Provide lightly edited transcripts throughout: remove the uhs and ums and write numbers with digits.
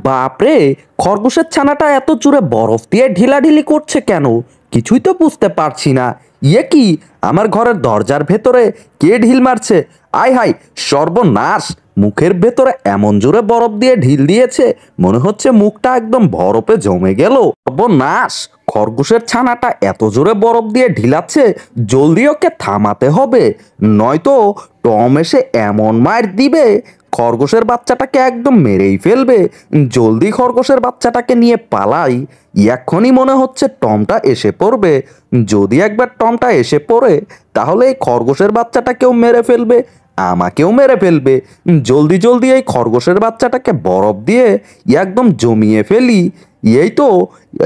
বাপরে, খরগোশের ছানাটা এত জোরে বরফ দিয়ে ঢিলাঢিলি করছে কেন? কিছুই তো বুঝতে পারছি না। ইয়ে কি, আমার ঘরের দরজার ভেতরে কে ঢিল মারছে? আয় হাই, সর্বনাশ! মুখের ভেতরে এমন জোরে বরফ দিয়ে ঢিল দিয়েছে, মনে হচ্ছে মুখটা একদম বরফে জমে গেল। সর্বনাশ! খরগোশের ছানাটা এত জোরে বরফ দিয়ে ঢিলাচ্ছে, জলদি ওকে থামাতে হবে, নয়তো টম এসে এমন মার দিবে, খরগোশের বাচ্চাটাকে একদম মেরেই ফেলবে। জলদি খরগোশের বাচ্চাটাকে নিয়ে পালাই। এক্ষুনি মনে হচ্ছে টমটা এসে পড়বে। যদি একবার টমটা এসে পড়ে, তাহলে এই খরগোশের বাচ্চাটাকেও মেরে ফেলবে, আমাকেও মেরে ফেলবে। জলদি জলদি এই খরগোশের বাচ্চাটাকে বরফ দিয়ে একদম জমিয়ে ফেলি। এই তো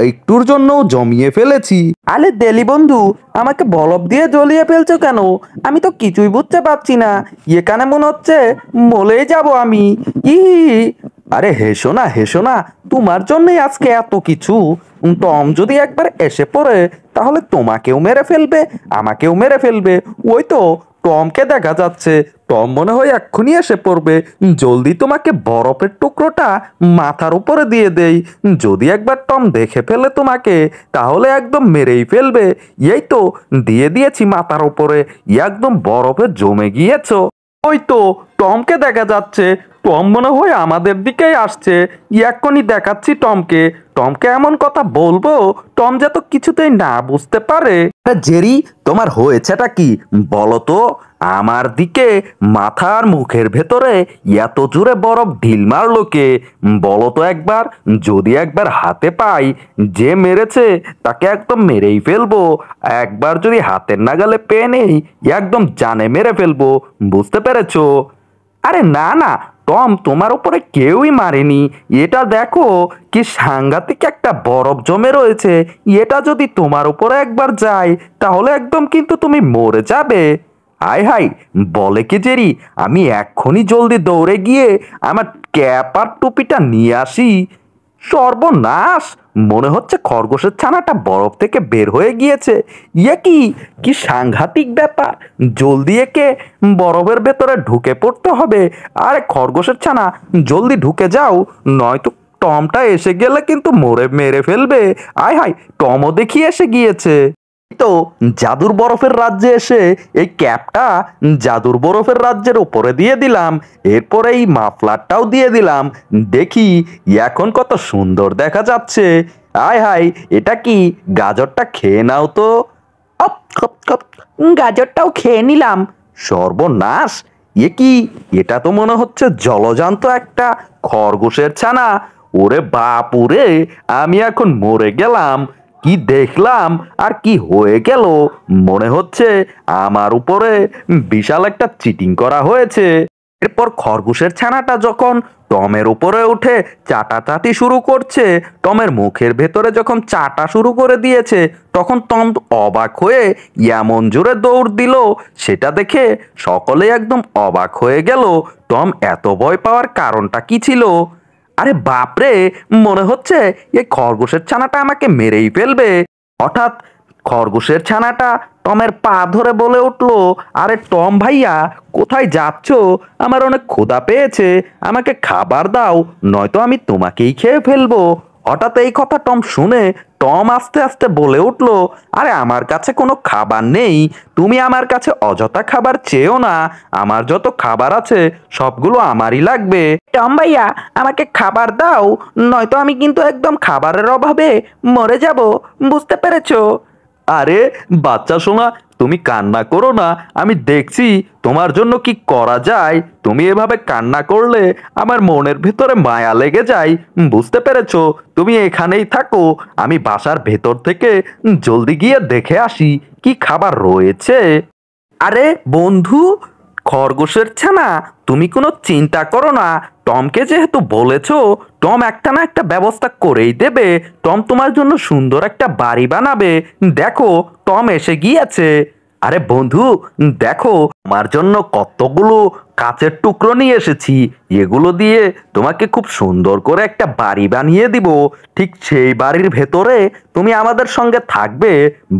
একটুর জন্য জমিয়ে ফেলেছি। আরে দেলি বন্ধু, আমাকে বরফ দিয়ে জ্বলিয়ে ফেলছো কেন? আমি তো কিছুই বুঝতে পারছি না। এখানে মনে হচ্ছে মরেই যাব আমি। ই আরে হেসো না, হেসো না, তোমার জন্যই আজকে এত কিছু। টম যদি একবার এসে পড়ে, তাহলে তোমাকেও মেরে ফেলবে, আমাকেও মেরে ফেলবে। ওই তো টমকে দেখা যাচ্ছে, টম মনে হয় এক্ষুনি এসে পড়বে। জলদি তোমাকে বরফের টুকরোটা মাথার উপরে দিয়ে দেই। যদি একবার টম দেখে ফেলে তোমাকে, তাহলে একদম মেরেই ফেলবে। এই তো দিয়ে দিয়েছি মাথার উপরে, একদম বরফে জমে গিয়েছো। ওই তো টমকে দেখা যাচ্ছে, টম মনে হয় আমাদের দিকেই আসছে। এক্ষুনি দেখাচ্ছি টমকে। টমকে এমন কথা বলবো, টম যা তো কিছুতেই না বুঝতে পারে। জেরি, তোমার হয়েছেটা কি বলো তো? আমার দিকে মাথার মুখের ভেতরে এত জোরে বরফ ঢিল মারলো কে? বলো তো একবার। যদি একবার হাতে পাই, যে মেরেছে তাকে একদম মেরেই ফেলবো। একবার যদি হাতের নাগালে পেয়ে নেই, একদম জানে মেরে ফেলবো। বুঝতে পেরেছো? আরে না না টম, তোমার উপরে কেউই মারেনি। এটা দেখো কি সাংঘাতিক একটা বরফ জমে রয়েছে। এটা যদি তোমার উপরে একবার যায়, তাহলে একদম কিন্তু তুমি মরে যাবে। হাই হাই, বলে কি জেরি, আমি এক্ষুনি জলদি দৌড়ে গিয়ে আমার ক্যাপ আর টুপিটা নিয়ে আসি। সর্বনাশ! মনে হচ্ছে খরগোশের ছানাটা বরফ থেকে বের হয়ে গিয়েছে। ইয়ে কি, কি সাংঘাতিক ব্যাপার! জলদি একে বরফের ভেতরে ঢুকে পড়তে হবে। আরে খরগোশের ছানা, জলদি ঢুকে যাও, নয়তো টমটা এসে গেলে কিন্তু মেরে ফেলবে। আয় হায়, টমও দেখি এসে গিয়েছে। তো জাদুর বরফের রাজ্যে এসে এই ক্যাপটা জাদুর বরফের রাজ্যের উপরে দিয়ে দিলাম, এরপরে এই মাফলারটাও দিয়ে দিলাম। দেখি এখন কত সুন্দর দেখা যাচ্ছে। আয় হায়, এটা কি? গাজরটা খেয়ে নাও তো। অপ, খপ, খপ। গাজরটাও খেয়ে নিলাম। সর্বনাশ! এ কি, এটা তো মনে হচ্ছে জলজান্ত একটা খরগোশের ছানা। ওরে বাপুরে, আমি এখন মরে গেলাম। কি দেখলাম আর কি হয়ে গেল! মনে হচ্ছে আমার উপরে বিশাল একটা চিটিং করা হয়েছে। এরপর খরগোশের ছানাটা যখন টমের উপরে উঠে চাটাচাটি শুরু করছে, টমের মুখের ভেতরে যখন চাটা শুরু করে দিয়েছে, তখন টম অবাক হয়ে এমন জোরে দৌড় দিল, সেটা দেখে সকলে একদম অবাক হয়ে গেল। টম এত ভয় পাওয়ার কারণটা কি ছিল? আরে বাপরে, মনে হচ্ছে এই খরগোশের ছানাটা আমাকে মেরেই ফেলবে। হঠাৎ খরগোশের ছানাটা টমের পা ধরে বলে উঠলো, আরে টম ভাইয়া, কোথায় যাচ্ছ? আমার অনেক ক্ষুধা পেয়েছে, আমাকে খাবার দাও, নয়তো আমি তোমাকেই খেয়ে ফেলবো। হঠাৎ এই কথা টম শুনে টম আস্তে আস্তে বলে উঠলো, আরে আমার কাছে কোনো খাবার নেই, তুমি আমার কাছে অযথা খাবার চেয়েও না। আমার যত খাবার আছে সবগুলো আমারই লাগবে। টম ভাইয়া, আমাকে খাবার দাও, নয়তো আমি কিন্তু একদম খাবারের অভাবে মরে যাব। বুঝতে পেরেছো? আরে বাচ্চা সোনা, তুমি কান্না করো না, আমি দেখছি তোমার জন্য কি করা যায়। তুমি এভাবে কান্না করলে আমার মনের ভেতরে মায়া লেগে যায়। বুঝতে পেরেছো? তুমি এখানেই থাকো, আমি বাসার ভেতর থেকে জলদি গিয়ে দেখে আসি কি খাবার রয়েছে। আরে বন্ধু, খরগোশের ছানা, তুমি কোনো চিন্তা করো না। টমকে যেহেতু বলেছো, টম একটা না একটা ব্যবস্থা করেই দেবে। টম তোমার জন্য সুন্দর একটা বাড়ি বানাবে। দেখো, টম এসে গিয়েছে। আরে বন্ধু, দেখো আমার জন্য কতগুলো কাচের টুকরো নিয়ে এসেছি। এগুলো দিয়ে তোমাকে খুব সুন্দর করে একটা বাড়ি বানিয়ে দিব। ঠিক সেই বাড়ির ভেতরে তুমি আমাদের সঙ্গে থাকবে।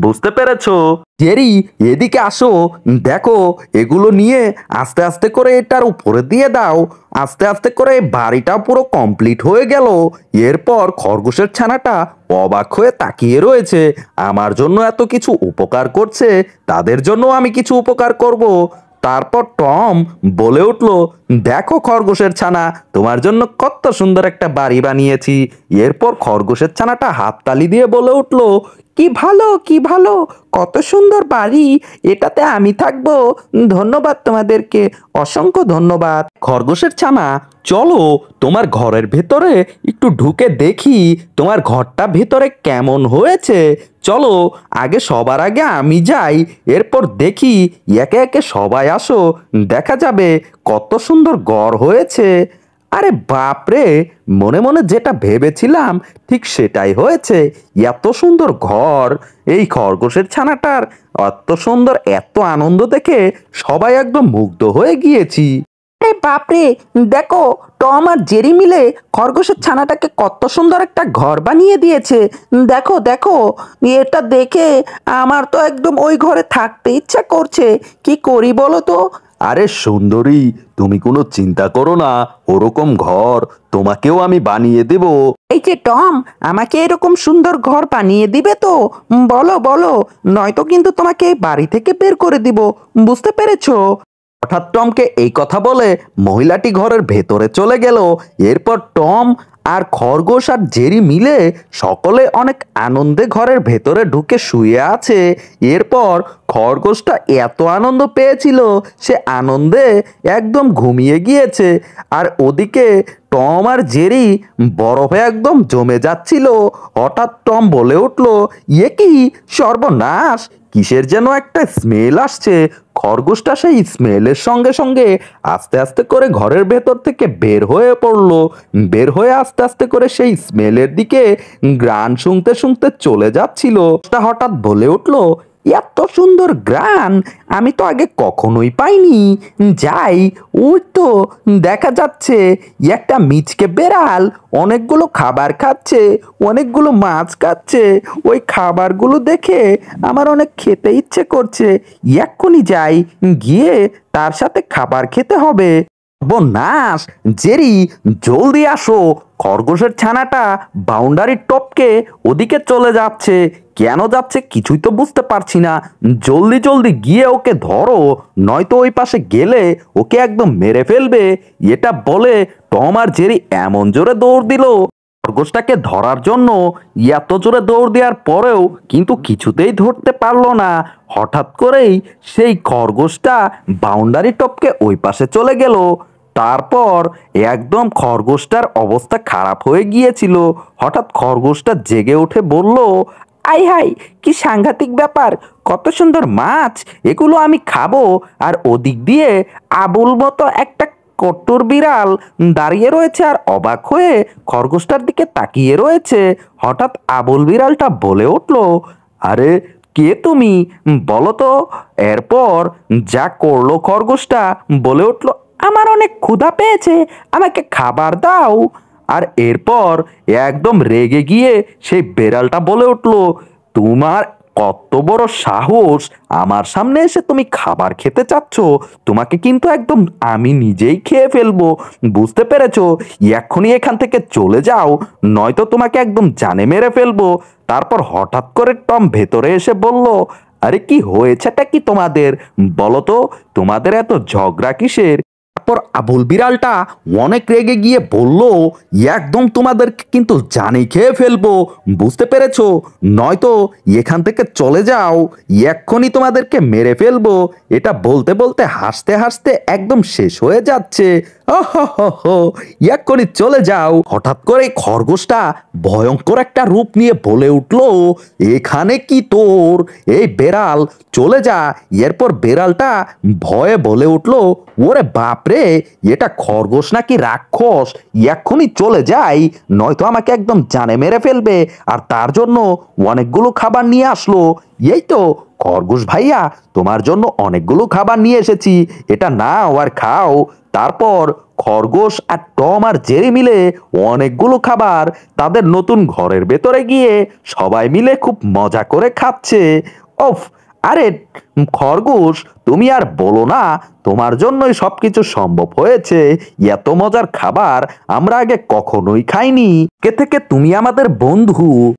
বুঝতে পেরেছো? জেরি, এদিকে আসো। দেখো, এগুলো নিয়ে আস্তে আস্তে করে এটার উপরে দিয়ে দাও। আস্তে আস্তে করে বাড়িটা পুরো কমপ্লিট হয়ে গেল। এরপর খরগোশের ছানাটা অবাক হয়ে তাকিয়ে রয়েছে। আমার জন্য এত কিছু উপকার করছে, তাদের জন্য আমি কিছু উপকার করব। তারপর টম বলে উঠল, দেখো খরগোশের ছানা, তোমার জন্য কত সুন্দর একটা বাড়ি বানিয়েছি। এরপর খরগোশের ছানাটা হাততালি দিয়ে বলে উঠল, কি ভালো, কি ভালো, কত সুন্দর বাড়ি, এটাতে আমি থাকবো। ধন্যবাদ তোমাদেরকে, অসংখ্য ধন্যবাদ। খরগোশের ছানা, চলো তোমার ঘরের ভেতরে একটু ঢুকে দেখি তোমার ঘরটা ভেতরে কেমন হয়েছে। চলো, আগে সবার আগে আমি যাই, এরপর দেখি। একে একে সবাই আসো, দেখা যাবে কত সুন্দর ঘর হয়েছে। আরে বাপরে, মনে মনে যেটা ভেবেছিলাম ঠিক সেটাই হয়েছে। এত সুন্দর ঘর, এই খরগোশের ছানাটার এত সুন্দর, এত আনন্দ দেখে সবাই একদম মুগ্ধ হয়ে গিয়েছি। আরে বাপরে, দেখো, টম আর জেরি মিলে খরগোশের ছানাটাকে কত সুন্দর একটা ঘর বানিয়ে দিয়েছে। দেখো দেখো, এটা দেখে আমার তো একদম ওই ঘরে থাকতে ইচ্ছা করছে। কি করি বলো তো? আরে সুন্দরী, তুমি কোনো চিন্তা করো না, ওরকম ঘর তোমাকেও আমি বানিয়ে দেব। এই যে টম, আমাকে এরকম সুন্দর ঘর বানিয়ে দিবে তো? বলো বলো, নয়তো কিন্তু তোমাকে এই বাড়ি থেকে বের করে দিব। বুঝতে পেরেছো? হঠাৎ টমকে এই কথা বলে মহিলাটি ঘরের ভেতরে চলে গেল। এরপর টম আর খরগোশ আর জেরি মিলে সকলে অনেক আনন্দে ঘরের ভেতরে ঢুকে শুয়ে আছে। এরপর খরগোশটা এত আনন্দ পেয়েছিল, সে আনন্দে একদম ঘুমিয়ে গিয়েছে। আর ওদিকে টম আর জেরি বরফে একদম জমে যাচ্ছিল। হঠাৎ টম বলে উঠল, এ কি সর্বনাশ, কিসের যেন একটা স্মেল আসছে। খরগোশটা সেই স্মেলের সঙ্গে সঙ্গে আস্তে আস্তে করে ঘরের ভেতর থেকে বের হয়ে পড়লো। বের হয়ে আস্তে আস্তে করে সেই স্মেলের দিকে গ্রান শুনতে শুনতে চলে যাচ্ছিল। হঠাৎ বলে উঠলো, এত সুন্দর গ্রান আমি তো আগে কখনোই পাইনি। যাই, ওই তো দেখা যাচ্ছে একটা মিচকে বেড়াল অনেকগুলো খাবার খাচ্ছে, অনেকগুলো মাছ খাচ্ছে। ওই খাবারগুলো দেখে আমার অনেক খেতে ইচ্ছে করছে। এক্ষুনি যাই, গিয়ে তার সাথে খাবার খেতে হবে। নাশ, জেরি, জলদি আসো, খরগোশের ছানাটা বাউন্ডারির টপকে ওদিকে চলে যাচ্ছে। কেন যাচ্ছে কিছুই তো বুঝতে পারছি না। জলদি জলদি গিয়ে ওকে ধরো, নয়তো ওই পাশে গেলে ওকে একদম মেরে ফেলবে। এটা বলে টম আর জেরি এমন জোরে দৌড় দিল খরগোশটাকে ধরার জন্য। এত জোরে দৌড় দেওয়ার পরেও কিন্তু কিছুতেই ধরতে পারলো না। হঠাৎ করেই সেই খরগোশটা বাউন্ডারি টপকে ওই পাশে চলে গেল। তারপর একদম খরগোশটার অবস্থা খারাপ হয়ে গিয়েছিল। হঠাৎ খরগোশটা জেগে উঠে বলল, আই হাই, কি সাংঘাতিক ব্যাপার, কত সুন্দর মাছ, এগুলো আমি খাবো। আর ওদিক দিয়ে আবুল মতো একটা কট্টুর বিড়াল দাঁড়িয়ে রয়েছে আর অবাক হয়ে খরগোশটার দিকে তাকিয়ে রয়েছে। হঠাৎ আবুল বিড়ালটা বলে উঠল, আরে কে তুমি, বলো তো। এরপর যা করলো খরগোশটা বলে উঠল, আমার অনেক ক্ষুধা পেয়েছে, আমাকে খাবার দাও। আর এরপর একদম রেগে গিয়ে সেই বেড়ালটা বলে উঠল, তোমার কত বড় সাহস, আমার সামনে এসে তুমি খাবার খেতে চাচ্ছ? তোমাকে কিন্তু একদম আমি নিজেই খেয়ে ফেলবো। বুঝতে পেরেছো? এক্ষুনি এখান থেকে চলে যাও, নয়তো তোমাকে একদম জানে মেরে ফেলবো। তারপর হঠাৎ করে টম ভেতরে এসে বলল, আরে কি হয়েছেটা কি তোমাদের, বলো তো, তোমাদের এত ঝগড়া কিসের? তারপর আবুল বিড়ালটা অনেক রেগে গিয়ে বলল, একদম তোমাদেরকে কিন্তু জানি খেয়ে ফেলবো। বুঝতে পেরেছো? নয়তো এখান থেকে চলে যাও, এক্ষুনি তোমাদেরকে মেরে ফেলবো। এটা বলতে বলতে হাসতে হাসতে একদম শেষ হয়ে যাচ্ছে। এক্ষুনি চলে যাও। হঠাৎ করে খরগোশটা ভয়ঙ্কর একটা রূপ নিয়ে বলে উঠলো, এখানে কি তোর, এই বেড়াল চলে যা। এরপর বেড়ালটা ভয়ে বলে উঠলো, ওরে বাপরে, এটা খরগোশ নাকি রাক্ষস, এক্ষুনি চলে যাই, নয়তো আমাকে একদম জানে মেরে ফেলবে। আর তার জন্য অনেকগুলো খাবার নিয়ে আসলো। এই তো খরগোশ ভাইয়া, তোমার জন্য অনেকগুলো খাবার নিয়ে এসেছি, এটা নাও আর খাও। তারপর খরগোশ আর টম আর জেরি মিলে অনেকগুলো খাবার তাদের নতুন ঘরের ভেতরে গিয়ে সবাই মিলে খুব মজা করে খাচ্ছে। ওফ! আরে খরগোশ, তুমি আর বলো না, তোমার জন্যই সবকিছু সম্ভব হয়েছে। এত মজার খাবার আমরা আগে কখনোই খাইনি। কে থেকে তুমি আমাদের বন্ধু।